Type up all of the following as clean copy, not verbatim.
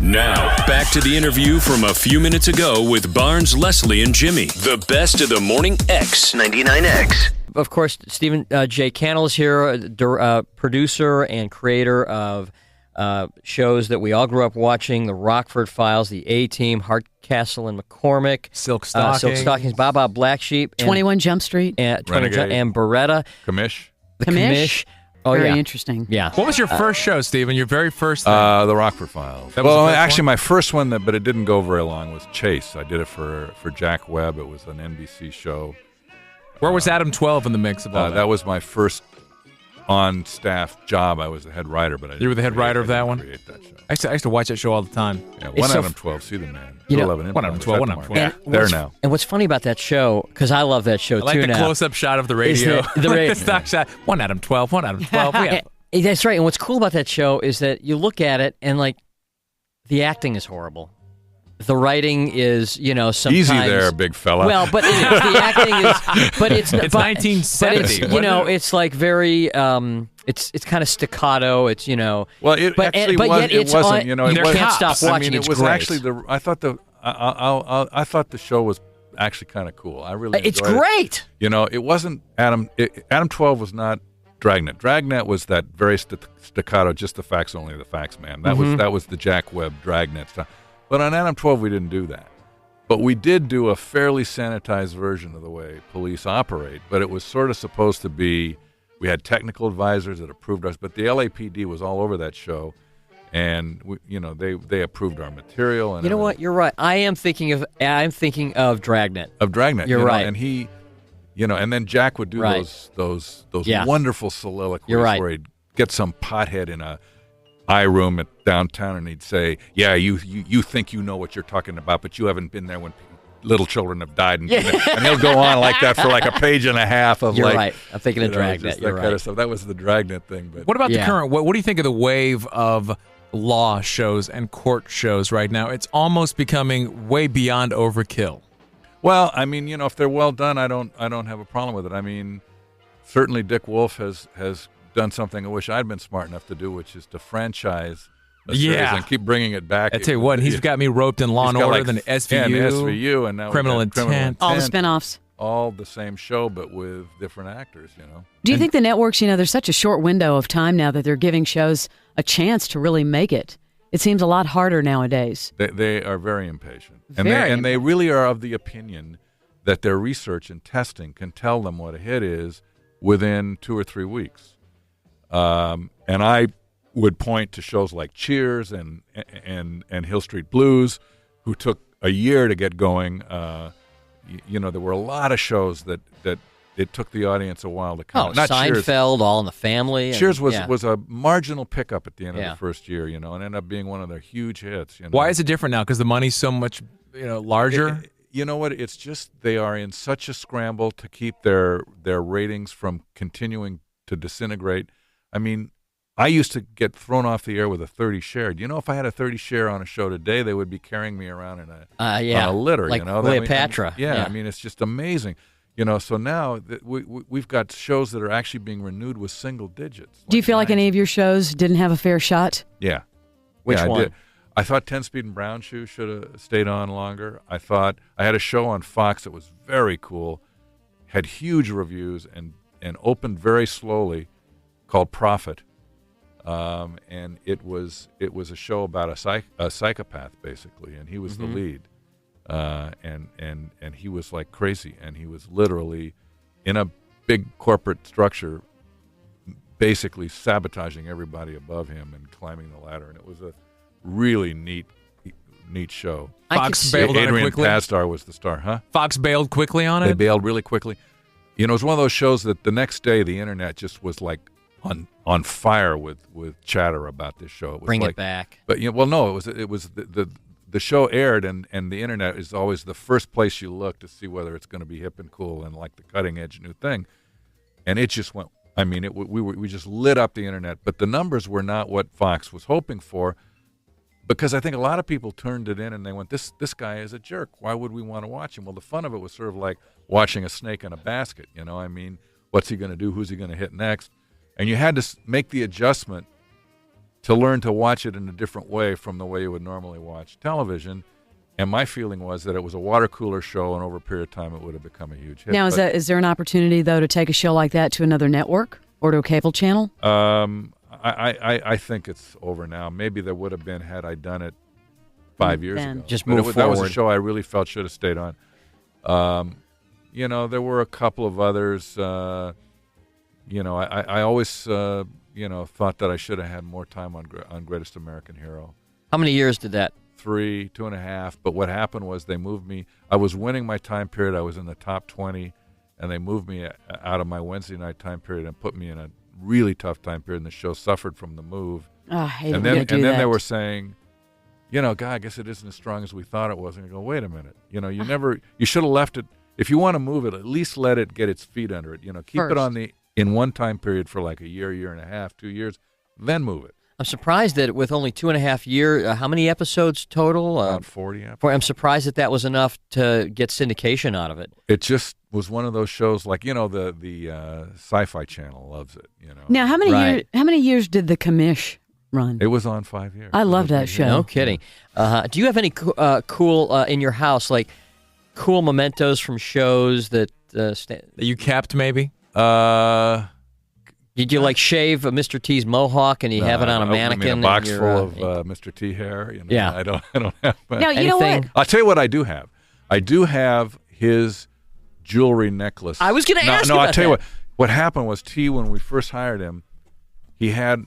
Now, back to the interview from a few minutes ago with Barnes, Leslie, and Jimmy. The best of the Morning X. 99X. Of course, Stephen J. Cannell is here, producer and creator of shows that we all grew up watching, The Rockford Files, The A-Team, Hardcastle and McCormick, Silk Stockings, Baba Black Sheep, 21 Jump Street, and Beretta. Commish. Oh, Very interesting. Yeah. What was your first show, Stephen? Your very first thing? The Rockford Files. Actually, my first one, but it didn't go very long, was Chase. I did it for Jack Webb. It was an NBC show. Where was Adam 12 in the mix of all that? That was my first on-staff job. I was the head writer, but you were the head writer of that one? Create that show. I used to watch that show all the time. Yeah, one Adam 12. See the man. You know, 11. One Adam 12. One Adam 12. Yeah, there now. And what's funny about that show, because I love that show I like too the now. close-up shot of the radio. The stock shot. One Adam 12. One Adam 12. Yeah. That's right. And what's cool about that show is that you look at it and, like, the acting is horrible. The writing is, sometimes... Easy there, big fella. Well, but it is. The acting is... But it's 1970. But it's, it's like very... It's kind of staccato. It's, Well, it but, actually but was, yet it it's wasn't, on, you can't stop watching. It was great. actually I thought the show was actually kind of cool. I really It's enjoyed great. It. It wasn't Adam 12 was not Dragnet. Dragnet was that very staccato, just the facts only, the facts man. That was the Jack Webb Dragnet stuff. But on Adam 12 we didn't do that. But we did do a fairly sanitized version of the way police operate, but it was sort of supposed to be, we had technical advisors that approved us, but the LAPD was all over that show, and they approved our material. And you know what? You're right. I'm thinking of Dragnet. Of Dragnet. You're right. And he, and then Jack would do those wonderful soliloquies where he'd get some pothead in a eye room at downtown, and he'd say, "Yeah, you think you know what you're talking about, but you haven't been there when little children have died," and he'll go on like that for like a page and a half of You're right. I'm thinking of Dragnet. That kind of stuff. That was the Dragnet thing. But what about the current? What do you think of the wave of law shows and court shows right now? It's almost becoming way beyond overkill. Well, I mean, if they're well done, I don't have a problem with it. I mean, certainly Dick Wolf has done something I wish I'd been smart enough to do, which is to franchise a series and keep bringing it back. I tell you what, he's got me roped in Law and Order, then SVU, and now Criminal Intent. All the spinoffs. All the same show, but with different actors, Do you think the networks, there's such a short window of time now that they're giving shows a chance to really make it? It seems a lot harder nowadays. They are very impatient. And they really are of the opinion that their research and testing can tell them what a hit is within 2 or 3 weeks. And I would point to shows like Cheers and Hill Street Blues, who took a year to get going. There were a lot of shows that it took the audience a while to come. Not Seinfeld, Cheers. All in the Family. Cheers was a marginal pickup at the end of the first year, and ended up being one of their huge hits. Why is it different now? Because the money's so much, larger? You know what? It's just they are in such a scramble to keep their ratings from continuing to disintegrate. I mean, I used to get thrown off the air with a 30 share. If I had a 30 share on a show today, they would be carrying me around in a litter. Like Cleopatra. I mean, it's just amazing. So now we've got shows that are actually being renewed with single digits. Do you feel like any of your shows didn't have a fair shot? Yeah. Which one? I did. I thought 10 Speed and Brown Shoe should have stayed on longer. I thought I had a show on Fox that was very cool, had huge reviews, and opened very slowly, called Prophet, and it was a show about a psychopath basically, and he was the lead, and he was like crazy, and he was literally in a big corporate structure, basically sabotaging everybody above him and climbing the ladder, and it was a really neat show. Fox bailed on it Adrian quickly. Pastar was the star, huh? Fox bailed quickly on it. They bailed really quickly. It was one of those shows that the next day the internet just was like on fire with chatter about this show. It was Bring it back. But no, it was the show aired, and the internet is always the first place you look to see whether it's going to be hip and cool and like the cutting edge new thing. And it just went. I mean, we just lit up the internet. But the numbers were not what Fox was hoping for, because I think a lot of people turned it in and they went, this guy is a jerk. Why would we want to watch him? Well, the fun of it was sort of like watching a snake in a basket. I mean, what's he going to do? Who's he going to hit next? And you had to make the adjustment to learn to watch it in a different way from the way you would normally watch television. And my feeling was that it was a water cooler show, and over a period of time, it would have become a huge hit. Now, is there an opportunity, though, to take a show like that to another network or to a cable channel? I think it's over now. Maybe there would have been had I done it 5 years ago. Just move forward. That was a show I really felt should have stayed on. There were a couple of others. I always, thought that I should have had more time on Greatest American Hero. How many years did that? 3, 2.5. But what happened was they moved me. I was winning my time period. I was in the top 20, and they moved me out of my Wednesday night time period and put me in a really tough time period. And the show suffered from the move. Oh, I hate and when then they do and then that. they were saying, God, I guess it isn't as strong as we thought it was. And you go, wait a minute. You should have left it. If you want to move it, at least let it get its feet under it. Keep First. it on in one time period for like a year and a half, 2 years, then move it. I'm surprised that with only 2.5 years, how many episodes total? About 40 episodes. I'm surprised that was enough to get syndication out of it. It just was one of those shows like, the Sci-Fi Channel loves it. Now, how Right. many years did the commish run? It was on 5 years. I love that show. No kidding. Do you have any cool in your house, like cool mementos from shows that That you kept, maybe? did you like shave Mr. T's mohawk and you have it on a mannequin? I mean, a box in full your, of Mr. T hair. Yeah. I don't have. Now, you know what? Anything? I'll tell you what I do have. I do have his jewelry necklace. I was going to ask you I'll about tell you that. what happened was T, when we first hired him, he had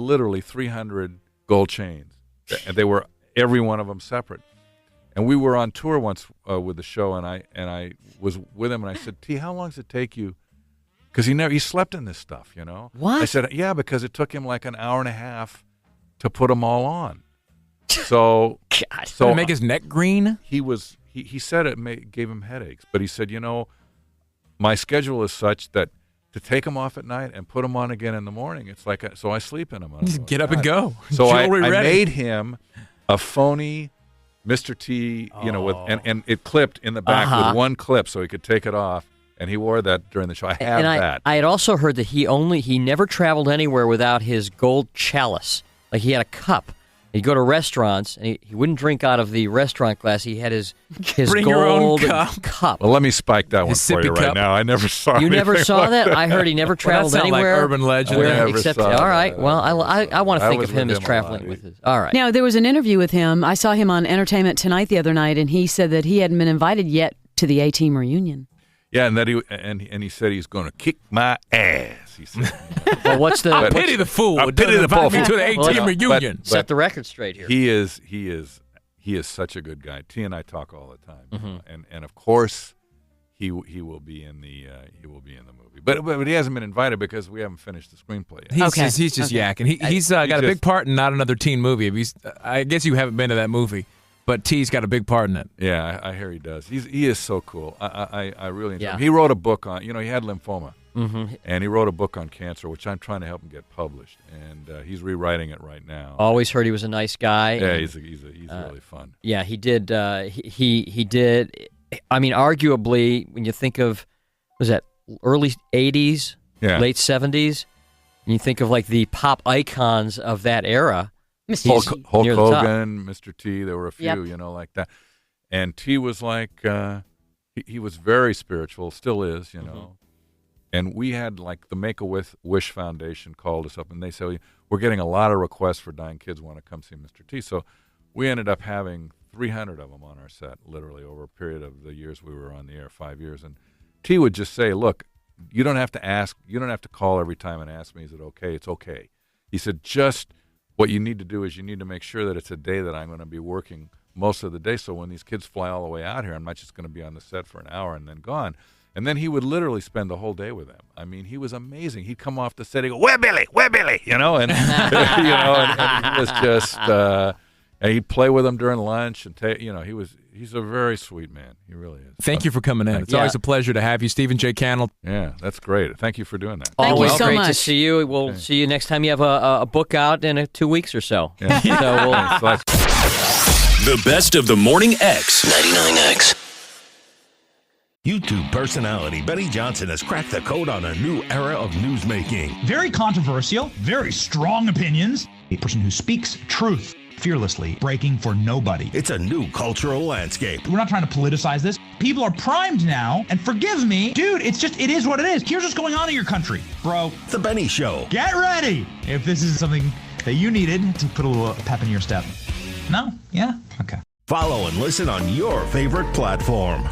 literally 300 gold chains, and they were every one of them separate. And we were on tour once with the show, and I was with him, and I said, T, how long does it take you? Because he slept in this stuff, What? I said, yeah, because it took him like an hour and a half to put them all on. So, God. So to make his neck green? he said it gave him headaches, but he said, my schedule is such that to take them off at night and put them on again in the morning, it's like so I sleep in them. Just get up and go. So I Jewelry ready. made him a phony Mr. T, with and it clipped in the back with one clip, so he could take it off, and he wore that during the show. I have that. I had also heard that he never traveled anywhere without his gold chalice. Like he had a cup. He'd go to restaurants, and he wouldn't drink out of the restaurant glass. He had his Bring your own gold cup. Well, let me spike that one His for you sippy right cup. now. I never saw. You never anything saw like that? I heard he never traveled sound like anywhere. urban legend. I never Except, saw all right. that. Well, I want to I think was of him with as him a traveling lot. with his. All right. Now, there was an interview with him. I saw him on Entertainment Tonight the other night, and he said that he hadn't been invited yet to the A-Team reunion. Yeah, and that he said he's going to kick my ass. He said, Well, what's the But- Pity the fool. I who pity doesn't the invite me fool. to the A-Team Well, reunion. but- set the record straight here? he is such a good guy. T and I talk all the time, and of course he will be in the movie. But he hasn't been invited because we haven't finished the screenplay yet. He's just yakking. He's got a big part in not another teen movie. I guess you haven't been to that movie, but T's got a big part in it. Yeah, I hear he does. He is so cool. I really enjoy Yeah. him. He wrote a book on, he had lymphoma, and he wrote a book on cancer, which I'm trying to help him get published, and he's rewriting it right now. Always heard he was a nice guy. Yeah, and, he's really fun. yeah, he did. He did. I mean, arguably, when you think of, was that early '80s, Yeah. late '70s, and you think of like the pop icons of that era. Hulk near the top. Hogan, Mr. T, there were a few, Yep. like that. And T was like, he was very spiritual, still is, And we had like the Make-A-Wish Foundation called us up, and they said, we're getting a lot of requests for dying kids want to come see Mr. T. So we ended up having 300 of them on our set, literally over a period of the years we were on the air, 5 years. And T would just say, look, you don't have to ask, you don't have to call every time and ask me, is it okay? It's okay. He said, just what you need to do is you need to make sure that it's a day that I'm going to be working most of the day. So when these kids fly all the way out here, I'm not just going to be on the set for an hour and then gone. And then he would literally spend the whole day with them. I mean, he was amazing. He'd come off the set, he'd go, where Billy? And, and he was just, and he'd play with them during lunch and he's a very sweet man. He really is. Thank you for coming in. It's always a pleasure to have you, Stephen J. Cannell. Yeah, that's great. Thank you for doing that. Thank you Always so great to much. see you. We'll see you next time you have a book out in 2 weeks or so. Yeah. So we'll, So that's- The best of the Morning X. 99X. YouTube personality Benny Johnson has cracked the code on a new era of newsmaking. Very controversial, very strong opinions, A person who speaks truth fearlessly, breaking for nobody. It's a new cultural landscape. We're not trying to politicize this. People are primed now, and forgive me, dude, it is what it is. Here's what's going on in your country, bro. The Benny Show. Get ready if this is something that you needed to put a little pep in your step. No? Yeah? Okay. Follow and listen on your favorite platform.